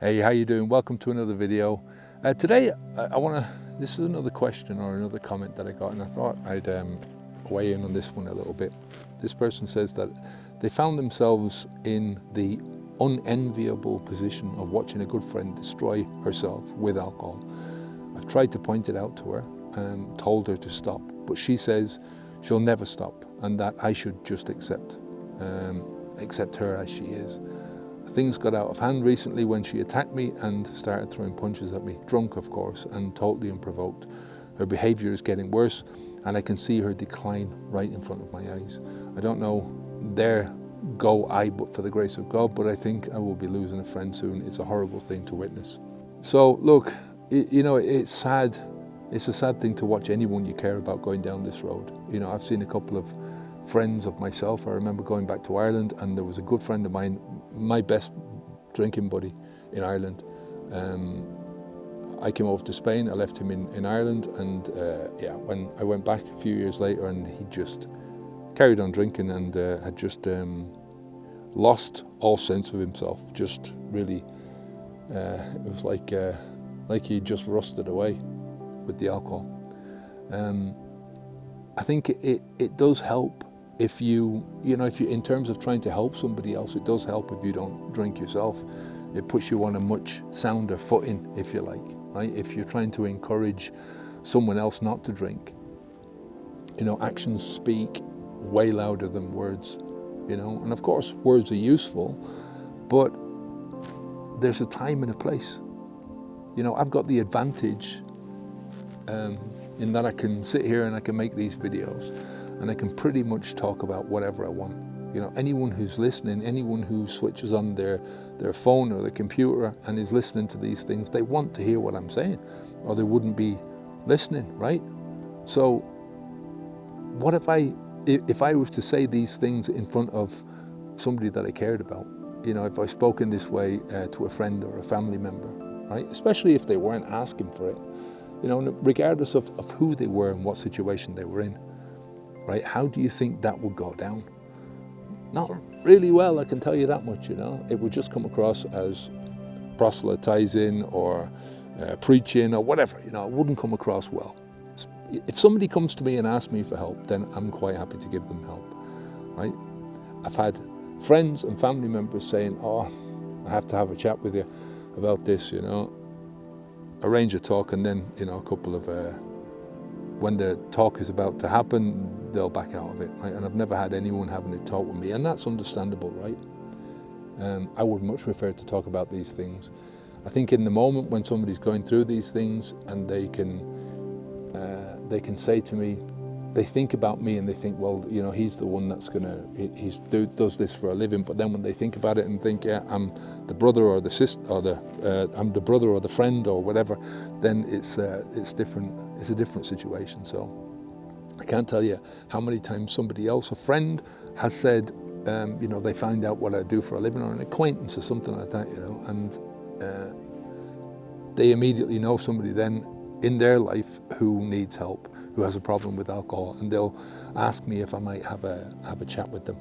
Hey, how you doing? Welcome to another video. Today, this is another question or another comment that I got, and I thought I'd weigh in on this one a little bit. This person says that they found themselves in the unenviable position of watching a good friend destroy herself with alcohol. I've tried to point it out to her and told her to stop, but she says she'll never stop and that I should just accept her as she is. Things got out of hand recently when she attacked me and started throwing punches at me, drunk of course, and totally unprovoked. Her behaviour is getting worse and I can see her decline right in front of my eyes. I don't know, there go I but for the grace of God, but I think I will be losing a friend soon. It's a horrible thing to witness. So look, it's sad. It's a sad thing to watch anyone you care about going down this road. I've seen a couple of friends of myself. I remember going back to Ireland and there was a good friend of mine, my best drinking buddy in Ireland. I came over to Spain, I left him in Ireland, and when I went back a few years later, and he just carried on drinking and had just lost all sense of himself. Just really, it was like he just rusted away with the alcohol. I think it does help if you in terms of trying to help somebody else, it does help if you don't drink yourself. It puts you on a much sounder footing, if you like, right? If you're trying to encourage someone else not to drink, actions speak way louder than words, and of course words are useful, but there's a time and a place. I've got the advantage in that I can sit here and I can make these videos and I can pretty much talk about whatever I want. Anyone who's listening, anyone who switches on their phone or their computer and is listening to these things, they want to hear what I'm saying or they wouldn't be listening, right? So what if I was to say these things in front of somebody that I cared about, if I spoke in this way to a friend or a family member, right? Especially if they weren't asking for it, regardless of who they were and what situation they were in, right? How do you think that would go down? Not really well, I can tell you that much, It would just come across as proselytizing or preaching or whatever, It wouldn't come across well. If somebody comes to me and asks me for help, then I'm quite happy to give them help, right? I've had friends and family members saying, oh, I have to have a chat with you about this, arrange a talk, and then, a couple of, when the talk is about to happen, they'll back out of it, right? And I've never had anyone having a talk with me, and that's understandable, right? I would much prefer to talk about these things. I think in the moment when somebody's going through these things and they can say to me, they think about me and they think, well, he's the one that's does this for a living. But then when they think about it and think, yeah, I'm the brother or the sister, or I'm the brother or the friend or whatever, then it's different. It's a different situation. So I can't tell you how many times somebody else, a friend, has said, they find out what I do for a living, or an acquaintance or something like that, and they immediately know somebody then in their life who needs help, who has a problem with alcohol, and they'll ask me if I might have a chat with them.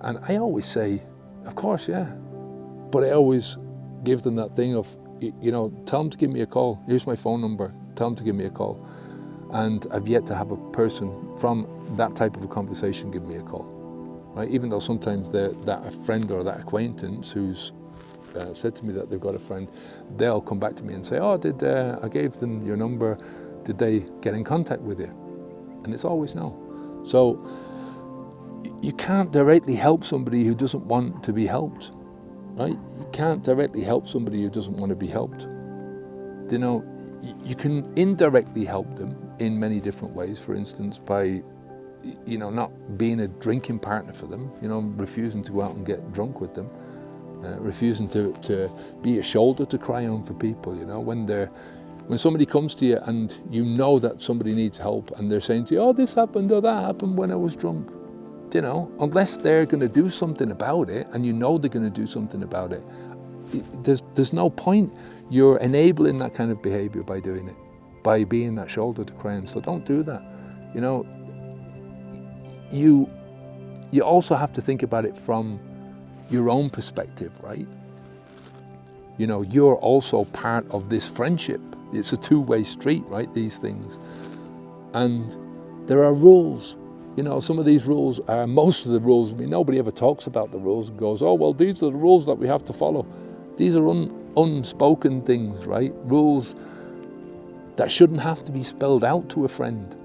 And I always say, of course, yeah. But I always give them that thing of, tell them to give me a call. Here's my phone number. Tell them to give me a call. And I've yet to have a person from that type of a conversation give me a call, right? Even though sometimes that friend or that acquaintance who's said to me that they've got a friend, they'll come back to me and say, oh, I gave them your number, did they get in contact with you? And it's always no. So you can't directly help somebody who doesn't want to be helped, right? You can't directly help somebody who doesn't want to be helped. You can indirectly help them in many different ways, for instance, by not being a drinking partner for them, refusing to go out and get drunk with them, refusing to be a shoulder to cry on for people, when somebody comes to you and that somebody needs help and they're saying to you, oh, this happened or that happened when I was drunk, unless they're going to do something about it, and they're going to do something about it, there's no point. You're enabling that kind of behavior by doing it, by being that shoulder to cry on. So don't do that. You also have to think about it from your own perspective, right? You know, you're also part of this friendship. It's a two-way street, right, these things. And there are rules. You know, some of these rules are, most of the rules, I mean, nobody ever talks about the rules and goes, oh, well, these are the rules that we have to follow. These are unspoken things, right? Rules that shouldn't have to be spelled out to a friend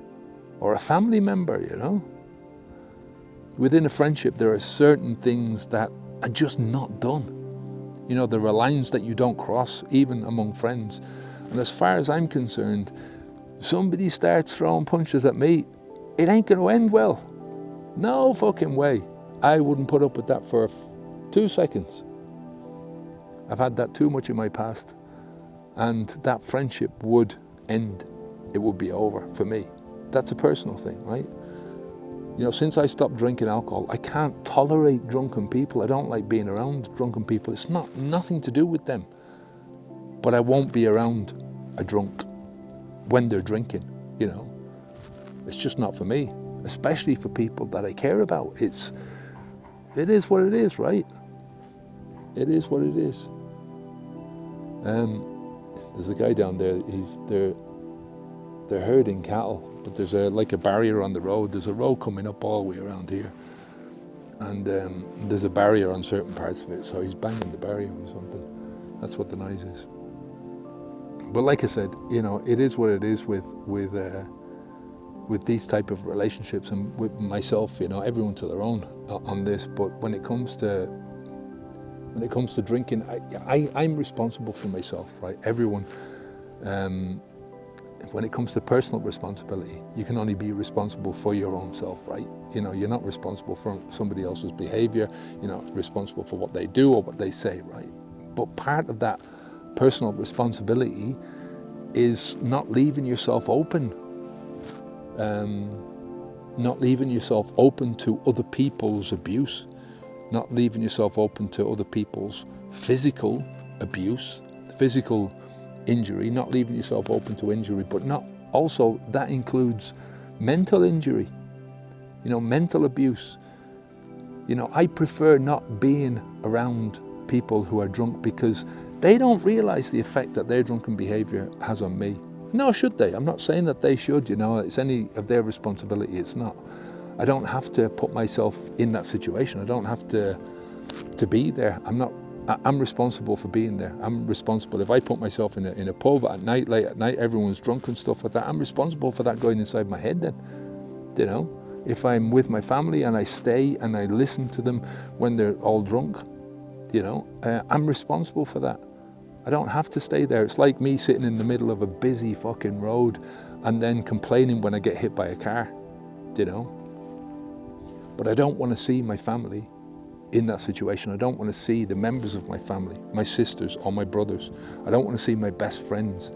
or a family member, you know. Within a friendship, there are certain things that are just not done. You know, there are lines that you don't cross, even among friends. And as far as I'm concerned, somebody starts throwing punches at me, it ain't going to end well. No fucking way. I wouldn't put up with that for 2 seconds. I've had that too much in my past. And that friendship would end. It would be over for me. That's a personal thing, right? You know, since I stopped drinking alcohol, I can't tolerate drunken people. I don't like being around drunken people. It's nothing to do with them. But I won't be around a drunk when they're drinking, you know. It's just not for me, especially for people that I care about. It is what it is, right? It is what it is. There's a guy down there, they're herding cattle, but there's like a barrier on the road. There's a road coming up all the way around here. And there's a barrier on certain parts of it, so he's banging the barrier or something. That's what the noise is. But like I said, you know, it is what it is with these type of relationships, and with myself, you know, everyone to their own on this. But when it comes to drinking, I'm responsible for myself, right? Everyone, when it comes to personal responsibility, you can only be responsible for your own self, right? You know, you're not responsible for somebody else's behavior. You're not responsible for what they do or what they say, right? But part of that personal responsibility is not leaving yourself open. Not leaving yourself open to other people's abuse, not leaving yourself open to other people's physical abuse, physical injury, not leaving yourself open to injury, but not also that includes mental injury, you know, mental abuse. You know, I prefer not being around people who are drunk because they don't realize the effect that their drunken behavior has on me. No, should they? I'm not saying that they should, you know, it's any of their responsibility, it's not. I don't have to put myself in that situation. I don't have to be there. I'm responsible for being there. I'm responsible. If I put myself in a pub at night, late at night, everyone's drunk and stuff like that, I'm responsible for that going inside my head then, you know. If I'm with my family and I stay and I listen to them when they're all drunk, you know, I'm responsible for that. I don't have to stay there. It's like me sitting in the middle of a busy fucking road and then complaining when I get hit by a car, you know. But I don't want to see my family in that situation. I don't want to see the members of my family, my sisters or my brothers. I don't want to see my best friends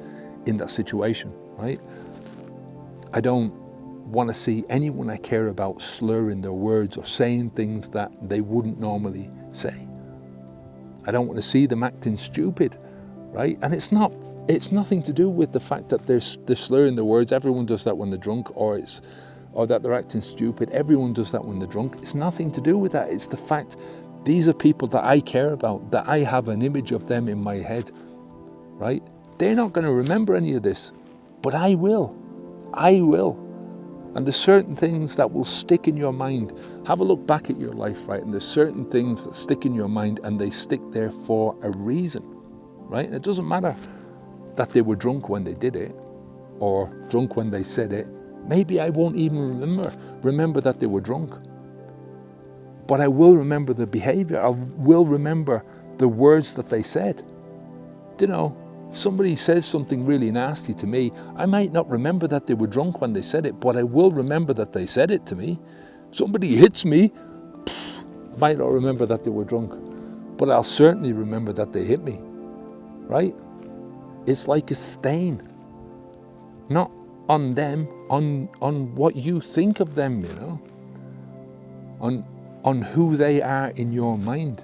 in that situation, right? I don't want to see anyone I care about slurring their words or saying things that they wouldn't normally say. I don't want to see them acting stupid, right? And it's nothing to do with the fact that they're slurring their words. Everyone does that when they're drunk, or that they're acting stupid. Everyone does that when they're drunk. It's nothing to do with that. It's the fact these are people that I care about, that I have an image of them in my head, right? They're not going to remember any of this, but I will. I will. And there's certain things that will stick in your mind. Have a look back at your life, right? And there's certain things that stick in your mind and they stick there for a reason, right? It doesn't matter that they were drunk when they did it or drunk when they said it. Maybe I won't even remember that they were drunk. But I will remember the behavior. I will remember the words that they said. You know, somebody says something really nasty to me, I might not remember that they were drunk when they said it, but I will remember that they said it to me. Somebody hits me, I might not remember that they were drunk, but I'll certainly remember that they hit me, right? It's like a stain, not on them, on what you think of them, you know, on who they are in your mind.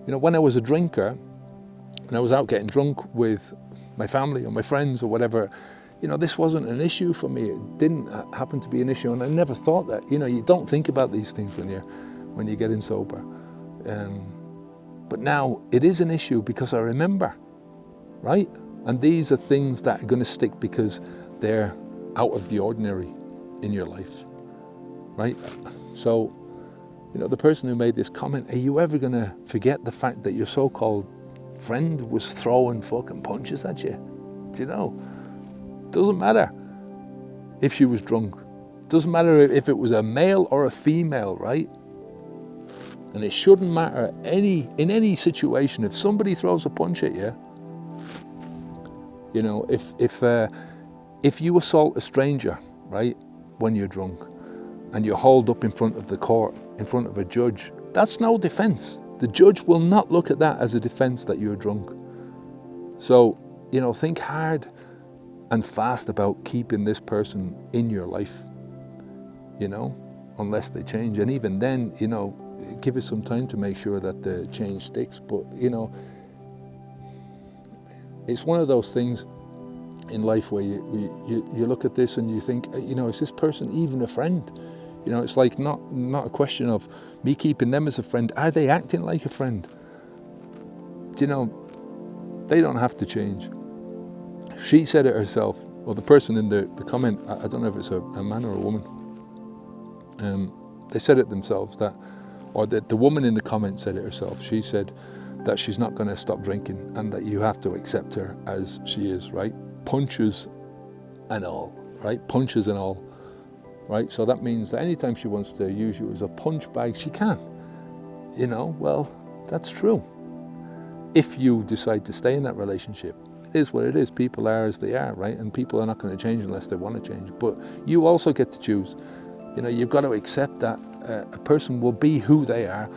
You know, when I was a drinker, and I was out getting drunk with my family or my friends or whatever, you know, this wasn't an issue for me. It didn't happen to be an issue, and I never thought that. You know, you don't think about these things when you're getting sober. But But now it is an issue because I remember, right? And these are things that are going to stick because they're out of the ordinary in your life, right? So, you know, the person who made this comment, are you ever going to forget the fact that your so-called friend was throwing fucking punches at you? Do you know? Doesn't matter if she was drunk. Doesn't matter if it was a male or a female, right? And it shouldn't matter in any situation. If somebody throws a punch at you, you know, if you assault a stranger, right, when you're drunk, and you're hauled up in front of the court, in front of a judge, that's no defense. The judge will not look at that as a defense that you're drunk. So, you know, think hard and fast about keeping this person in your life, you know, unless they change. And even then, you know, give it some time to make sure that the change sticks. But, you know, it's one of those things in life where you look at this and you think, you know, is this person even a friend? You know, it's like not a question of me keeping them as a friend. Are they acting like a friend? Do you know, they don't have to change. She said it herself, or the person in the comment, I don't know if it's a man or a woman, they said it themselves, that, or the woman in the comment said it herself. She said that she's not going to stop drinking and that you have to accept her as she is, right? Punches and all, right? Punches and all, right? So that means that anytime she wants to use you as a punch bag, she can. You know, well, that's true. If you decide to stay in that relationship, it is what it is. People are as they are, right? And people are not going to change unless they want to change. But you also get to choose. You know, you've got to accept that a person will be who they are,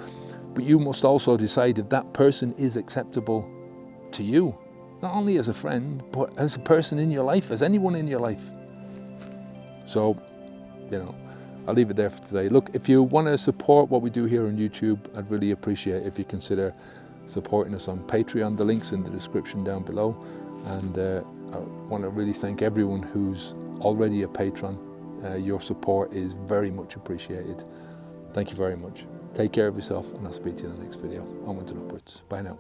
but you must also decide if that person is acceptable to you, not only as a friend, but as a person in your life, as anyone in your life. So, you know, I'll leave it there for today. Look, if you want to support what we do here on YouTube, I'd really appreciate it if you consider supporting us on Patreon. The link's in the description down below. And I want to really thank everyone who's already a patron. Your support is very much appreciated. Thank you very much. Take care of yourself, and I'll speak to you in the next video. Onwards and upwards. Bye now.